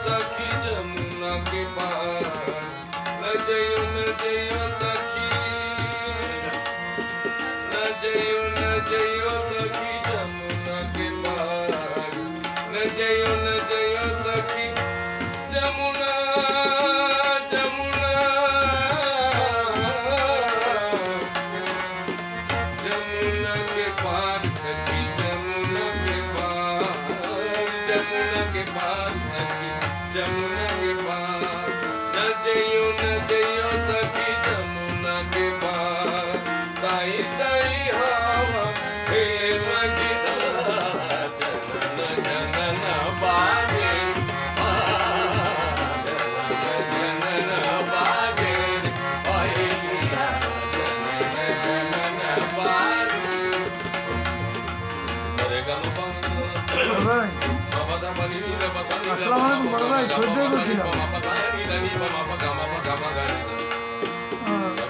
सखी जमुना के पार न जइयो सखी न जइयो सखी जमुना के पार न जइयो सखी जमुना जमुना जमुना के पार सखी जमुना के पार जमुना के पार सखी जमुना के पार न जइयो सखी जमुना के पार साई साई हवा खेले मजेदार जनन जनन बाजे जनन बाजे पायलिया जनन जनन बाजे सरे गम पा আসসালামু আলাইকুম বড় ভাই সদ্যই বলছিলাম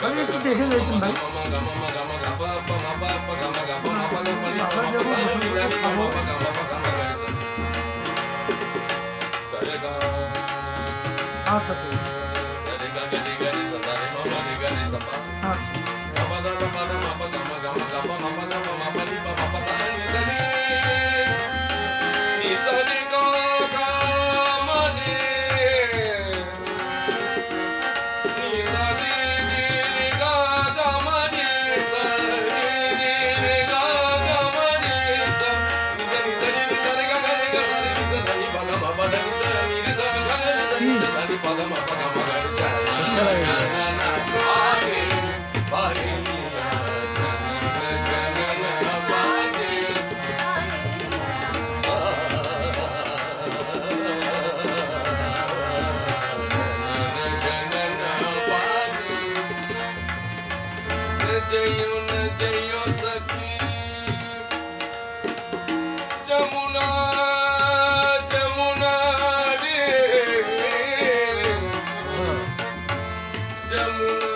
আমি একটু দেখে যাইতেন ভাই আচ্ছা Sani ga ga ma re ni sa re re ga ga ma re sa re re ga ga ma re sa ni sa ni sa re ga ga re ga sa re ni sa ni pa ga ma pa ni sa ni sa ga ni sa ni pa ga ma ga re cha na na baje baje न जइयो सखी जमुना जमुना रे जमुना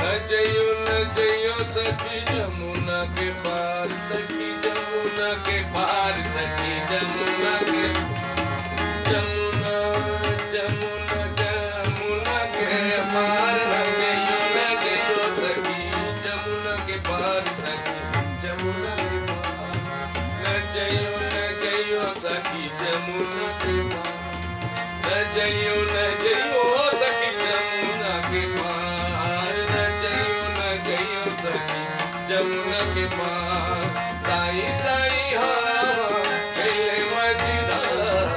न जइयो सखी जमुना के पार सखी जमुना के पार सखी जमुना के जमुना जमुना जमुना के पार न जइयो सखी जमुना के पार सखी जमुना के पार न जइयो सखी जमुना के पार न जइयो सखी जमुना के पार जइयो सखी जमुना के पार साई साई हवा खेले मजेदार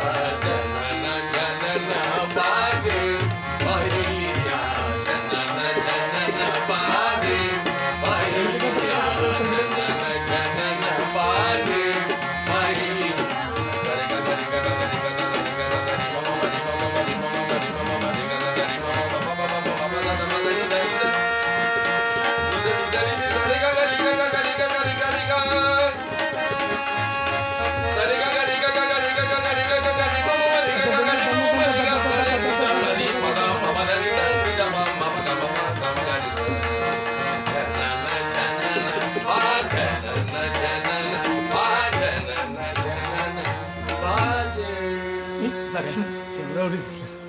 जनन जनन बाजे पायलिया जनन जनन बाजे पायलिया जनन जनन बाजे पायलिया सरे गा गा गा गा गा गा गा गा गा mama money mama money mama money mama money गा गा गा mama mama mama mama mama money दा लक्ष्मण